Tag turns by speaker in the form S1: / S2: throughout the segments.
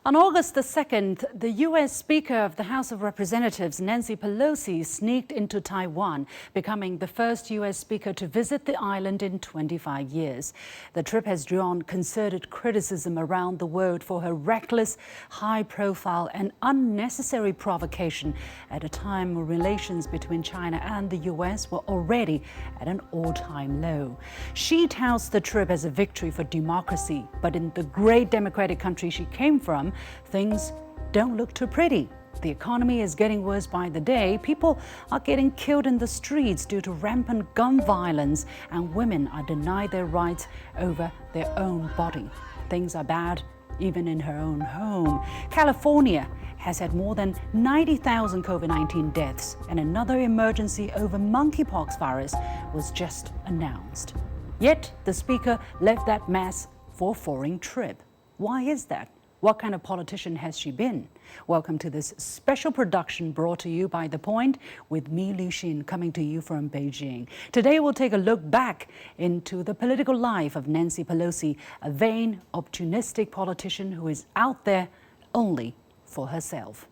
S1: On August the 2nd, the U.S. Speaker of the House of Representatives, Nancy Pelosi, sneaked into Taiwan, becoming the first U.S. Speaker to visit the island in 25 years. The trip has drawn concerted criticism around the world for her reckless, high-profile and unnecessary provocation at a time when relations between China and the U.S. were already at an all-time low. She touts the trip as a victory for democracy, but in the great democratic country she came from, things don't look too pretty. The economy is getting worse by the day. People are getting killed in the streets due to rampant gun violence, and women are denied their rights over their own body. Things are bad even in her own home. California has had more than 90,000 COVID-19 deaths, and another emergency over monkeypox virus was just announced. Yet the speaker left that mess for a foreign trip. Why is that? What kind of politician has she been? Welcome to this special production brought to you by The Point with me, Liu Xin, coming to you from Beijing. Today we'll take a look back into the political life of Nancy Pelosi, a vain, opportunistic politician who is out there only for herself.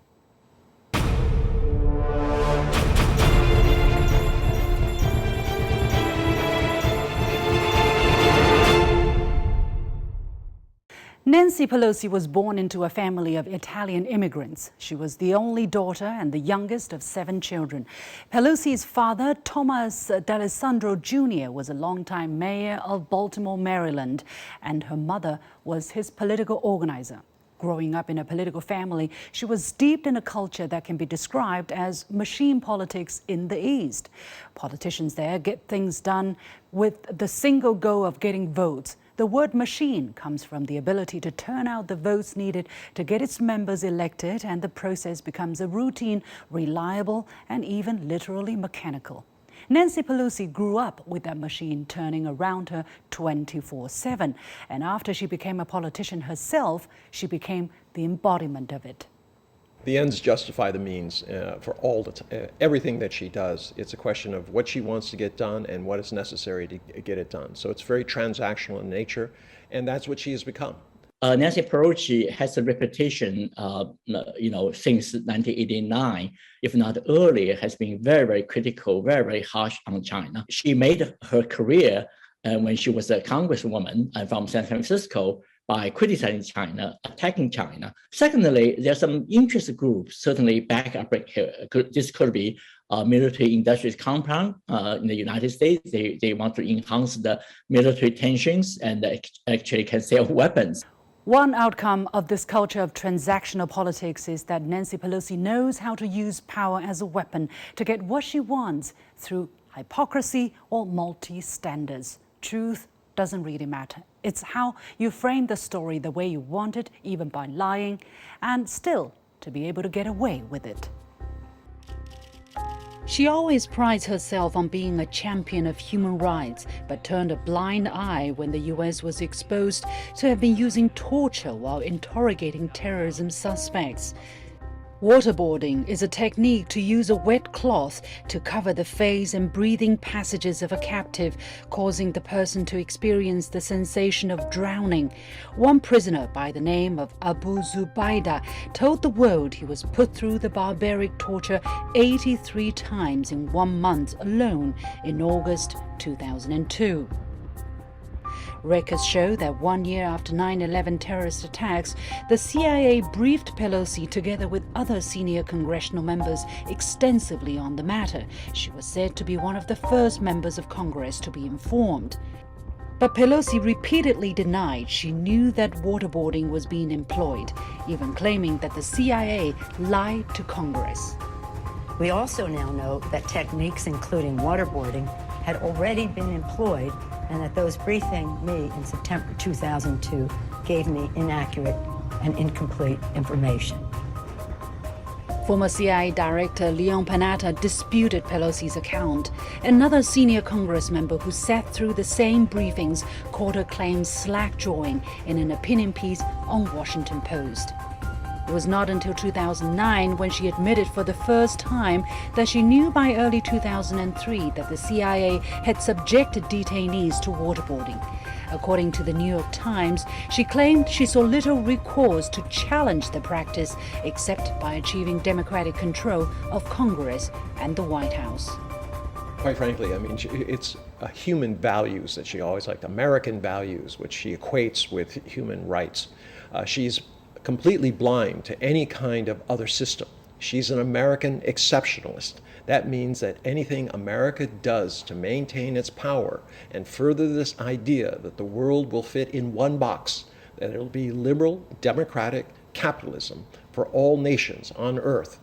S1: Nancy Pelosi was born into a family of Italian immigrants. She was the only daughter and the youngest of 7 children. Pelosi's father, Thomas D'Alessandro Jr., was a longtime mayor of Baltimore, Maryland, and her mother was his political organizer. Growing up in a political family, she was steeped in a culture that can be described as machine politics in the East. Politicians there get things done with the single goal of getting votes. The word machine comes from the ability to turn out the votes needed to get its members elected, and the process becomes a routine, reliable, and even literally mechanical. Nancy Pelosi grew up with that machine turning around her 24/7, and after she became a politician herself, she became the embodiment of it.
S2: The ends justify the means for everything that she does. It's a question of what she wants to get done and what is necessary to get it done. So it's very transactional in nature, and that's what she has become.
S3: Nancy Pelosi has a reputation, since 1989, if not earlier, has been very, very critical, very, very harsh on China. She made her career when she was a congresswoman from San Francisco by criticizing China, attacking China. Secondly, there are some interest groups certainly back up here. This could be a military-industrial compound in the United States. They want to enhance the military tensions and actually can sell weapons.
S1: One outcome of this culture of transactional politics is that Nancy Pelosi knows how to use power as a weapon to get what she wants through hypocrisy or multi-standards. Truth doesn't really matter. It's how you frame the story the way you want it, even by lying, and still to be able to get away with it. She always prides herself on being a champion of human rights, but turned a blind eye when the U.S. was exposed to have been using torture while interrogating terrorism suspects. Waterboarding is a technique to use a wet cloth to cover the face and breathing passages of a captive, causing the person to experience the sensation of drowning. One prisoner by the name of Abu Zubaydah told the world he was put through the barbaric torture 83 times in 1 month alone in August 2002. Records show that 1 year after 9/11 terrorist attacks, the CIA briefed Pelosi together with other senior congressional members extensively on the matter. She was said to be one of the first members of Congress to be informed. But Pelosi repeatedly denied she knew that waterboarding was being employed, even claiming that the CIA lied to Congress.
S4: We also now know that techniques including waterboarding had already been employed, and that those briefing me in September 2002 gave me inaccurate and incomplete information.
S1: Former CIA Director Leon Panetta disputed Pelosi's account. Another senior Congress member who sat through the same briefings called her claims slack-jawing in an opinion piece on Washington Post. It was not until 2009 when she admitted for the first time that she knew by early 2003 that the CIA had subjected detainees to waterboarding. According to the New York Times, she claimed she saw little recourse to challenge the practice except by achieving Democratic control of Congress and the White House.
S2: Quite frankly, I mean, it's human values that she always liked, American values, which she equates with human rights. She's completely blind to any kind of other system. She's an American exceptionalist. That means that anything America does to maintain its power and further this idea that the world will fit in one box, that it'll be liberal, democratic capitalism for all nations on earth,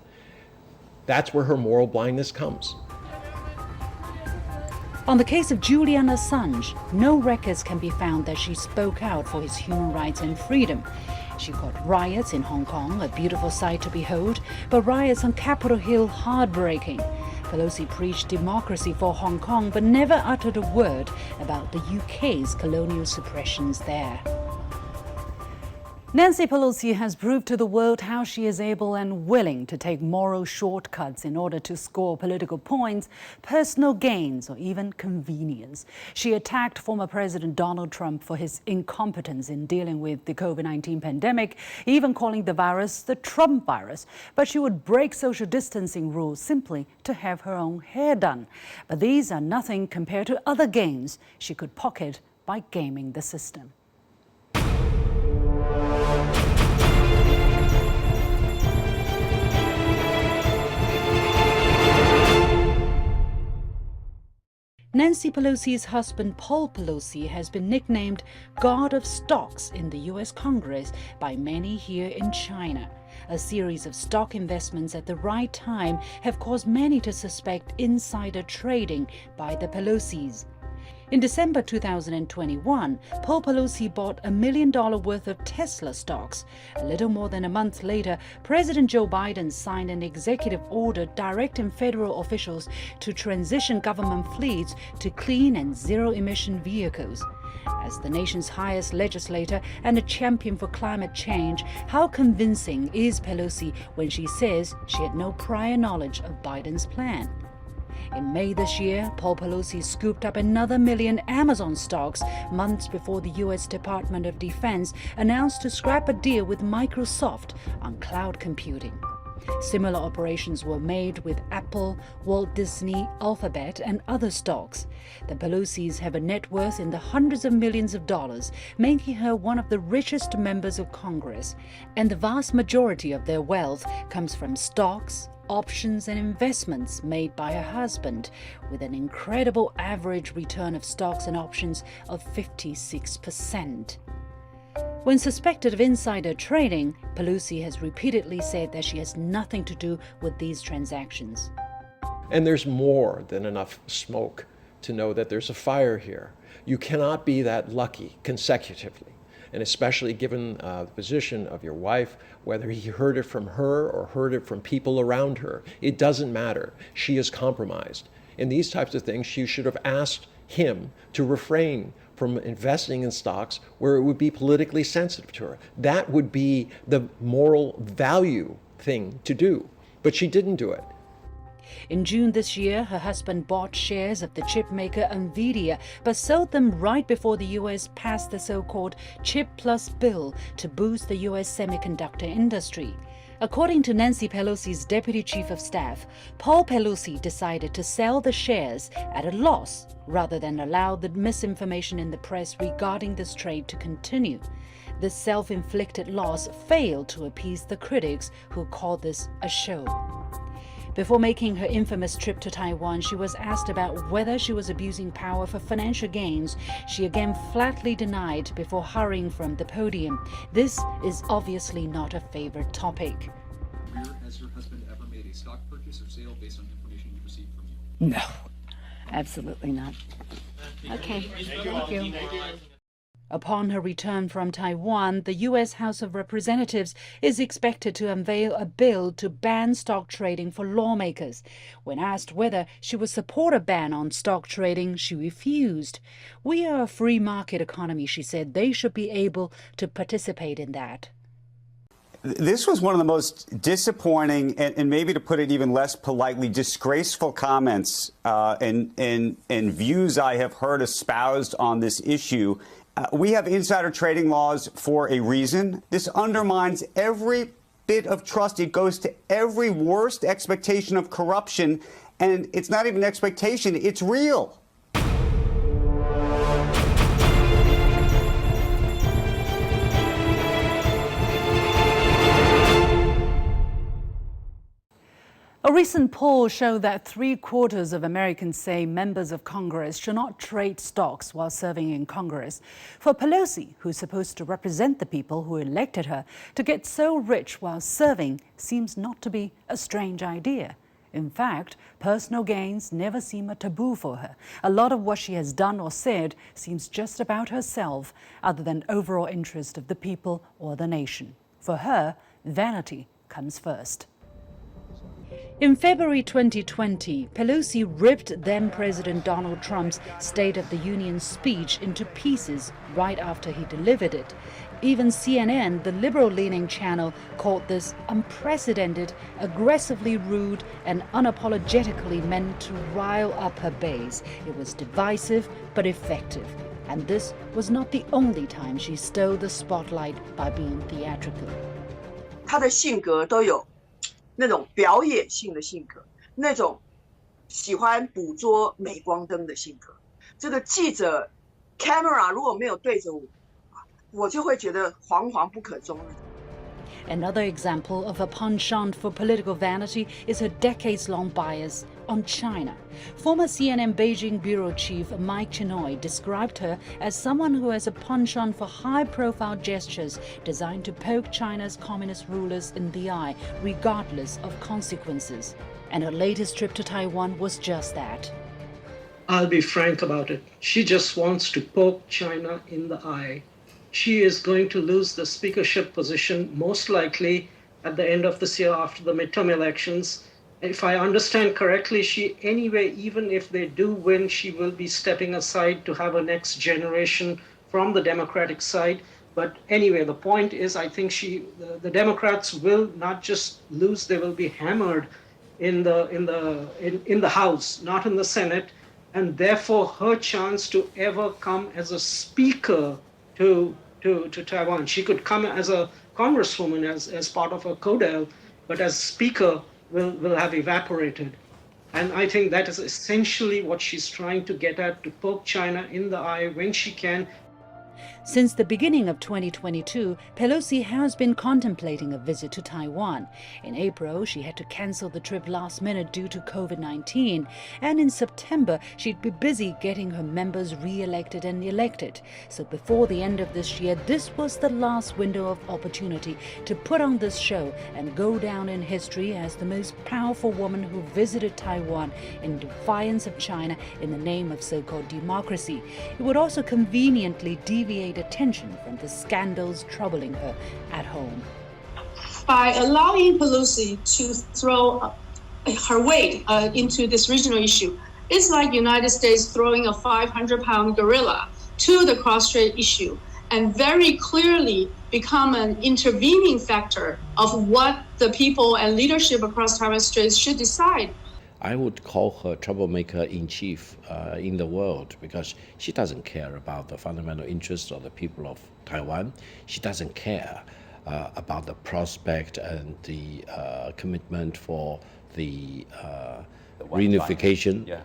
S2: that's where her moral blindness comes.
S1: On the case of Julian Assange, no records can be found that she spoke out for his human rights and freedom. She called riots in Hong Kong a beautiful sight to behold, but riots on Capitol Hill heartbreaking. Pelosi preached democracy for Hong Kong, but never uttered a word about the UK's colonial suppressions there. Nancy Pelosi has proved to the world how she is able and willing to take moral shortcuts in order to score political points, personal gains, or even convenience. She attacked former President Donald Trump for his incompetence in dealing with the COVID-19 pandemic, even calling the virus the Trump virus. But she would break social distancing rules simply to have her own hair done. But these are nothing compared to other gains she could pocket by gaming the system. Nancy Pelosi's husband, Paul Pelosi, has been nicknamed God of Stocks in the U.S. Congress by many here in China. A series of stock investments at the right time have caused many to suspect insider trading by the Pelosis. In December 2021, Paul Pelosi bought $1 million worth of Tesla stocks. A little more than a month later, President Joe Biden signed an executive order directing federal officials to transition government fleets to clean and zero-emission vehicles. As the nation's highest legislator and a champion for climate change, how convincing is Pelosi when she says she had no prior knowledge of Biden's plan? In May this year, Paul Pelosi scooped up another $1 million Amazon stocks months before the U.S. Department of Defense announced to scrap a deal with Microsoft on cloud computing. Similar operations were made with Apple, Walt Disney, Alphabet, and other stocks. The Pelosis have a net worth in the hundreds of millions of dollars, making her one of the richest members of Congress. And the vast majority of their wealth comes from stocks, options and investments made by her husband, with an incredible average return of stocks and options of 56%. When suspected of insider trading, Pelosi has repeatedly said that she has nothing to do with these transactions.
S2: And there's more than enough smoke to know that there's a fire here. You cannot be that lucky consecutively. And especially given the position of your wife, whether he heard it from her or heard it from people around her, it doesn't matter. She is compromised. In these types of things, you should have asked him to refrain from investing in stocks where it would be politically sensitive to her. That would be the moral value thing to do. But she didn't do it.
S1: In June this year, her husband bought shares of the chip maker NVIDIA, but sold them right before the U.S. passed the so-called Chip Plus bill to boost the U.S. semiconductor industry. According to Nancy Pelosi's deputy chief of staff, Paul Pelosi decided to sell the shares at a loss rather than allow the misinformation in the press regarding this trade to continue. This self-inflicted loss failed to appease the critics who called this a show. Before making her infamous trip to Taiwan, she was asked about whether she was abusing power for financial gains. She again flatly denied before hurrying from the podium. This is obviously not a favorite topic.
S5: Has your husband ever made a stock purchase or sale based on information you received from you?
S4: No, absolutely not. Okay, thank you.
S1: Upon her return from Taiwan, the U.S. House of Representatives is expected to unveil a bill to ban stock trading for lawmakers. When asked whether she would support a ban on stock trading, she refused. "We are a free market economy," she said. "They should be able to participate in that."
S6: This was one of the most disappointing and maybe, to put it even less politely, disgraceful comments and views I have heard espoused on this issue We have insider trading laws for a reason. This undermines every bit of trust. It goes to every worst expectation of corruption. And it's not even an expectation, it's real.
S1: A recent poll showed that 3/4 of Americans say members of Congress should not trade stocks while serving in Congress. For Pelosi, who's supposed to represent the people who elected her, to get so rich while serving seems not to be a strange idea. In fact, personal gains never seem a taboo for her. A lot of what she has done or said seems just about herself, other than overall interest of the people or the nation. For her, vanity comes first. In February 2020, Pelosi ripped then-President Donald Trump's State of the Union speech into pieces right after he delivered it. Even CNN, the liberal-leaning channel, called this unprecedented, aggressively rude, and unapologetically meant to rile up her base. It was divisive but effective. And this was not the only time she stole the spotlight by being theatrical.
S7: 她的性格都有那种表演性的性格，那种喜欢捕捉镁光灯的性格。这个记者 camera 如果没有对着我，我就会觉得惶惶不可终日。
S1: Another example of a penchant for political vanity is her decades-long bias on China. Former CNN Beijing bureau chief Mike Chinoy described her as someone who has a penchant for high-profile gestures designed to poke China's communist rulers in the eye, regardless of consequences. And her latest trip to Taiwan was just that.
S8: I'll be frank about it. She just wants to poke China in the eye. She is going to lose the speakership position most likely at the end of this year after the midterm elections. If I understand correctly, even if they do win, she will be stepping aside to have a next generation from the Democratic side. But anyway, the point is, I think the Democrats will not just lose; they will be hammered in the House, not in the Senate, and therefore her chance to ever come as a speaker to Taiwan. She could come as a congresswoman, as part of a codel, but as speaker will have evaporated. And I think that is essentially what she's trying to get at, to poke China in the eye when she can.
S1: Since the beginning of 2022, Pelosi has been contemplating a visit to Taiwan. In April, she had to cancel the trip last minute due to COVID-19. And in September, she'd be busy getting her members re-elected and elected. So before the end of this year, this was the last window of opportunity to put on this show and go down in history as the most powerful woman who visited Taiwan in defiance of China in the name of so-called democracy. It would also conveniently deviate attention from the scandals troubling her at home.
S9: By allowing Pelosi to throw her weight into this regional issue, it's like the United States throwing a 500-pound gorilla to the cross-strait issue and very clearly become an intervening factor of what the people and leadership across Taiwan Straits should decide.
S10: I would call her troublemaker-in-chief in the world, because she doesn't care about the fundamental interests of the people of Taiwan. She doesn't care about the prospect and the commitment for the reunification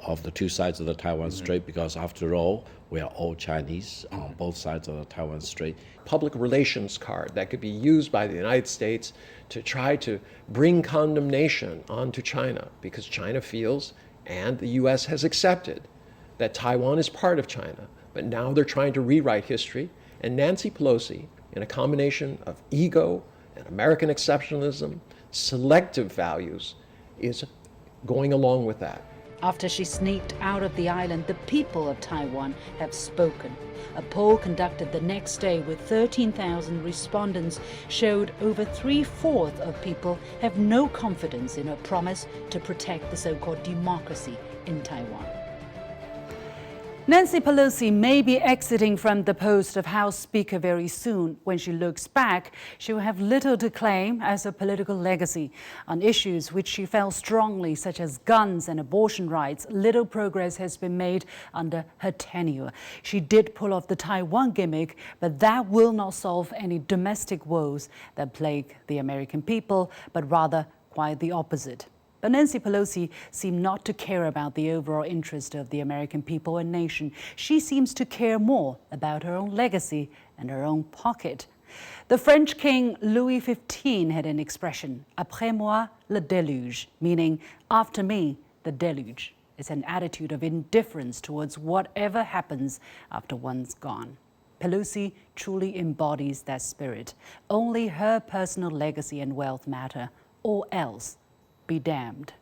S10: of the two sides of the Taiwan Strait, because after all, we are all Chinese on both sides of the Taiwan Strait.
S2: Public relations card that could be used by the United States to try to bring condemnation onto China, because China feels, and the U.S. has accepted, that Taiwan is part of China. But now they're trying to rewrite history, and Nancy Pelosi, in a combination of ego and American exceptionalism, selective values, is going along with that.
S1: After she sneaked out of the island, the people of Taiwan have spoken. A poll conducted the next day with 13,000 respondents showed over 3/4 of people have no confidence in her promise to protect the so-called democracy in Taiwan. Nancy Pelosi may be exiting from the post of House Speaker very soon. When she looks back, she will have little to claim as a political legacy. On issues which she felt strongly, such as guns and abortion rights, little progress has been made under her tenure. She did pull off the Taiwan gimmick, but that will not solve any domestic woes that plague the American people, but rather quite the opposite. But Nancy Pelosi seemed not to care about the overall interest of the American people and nation. She seems to care more about her own legacy and her own pocket. The French King Louis XV had an expression, après moi le déluge, meaning after me the deluge. It's an attitude of indifference towards whatever happens after one's gone. Pelosi truly embodies that spirit. Only her personal legacy and wealth matter, or else be damned.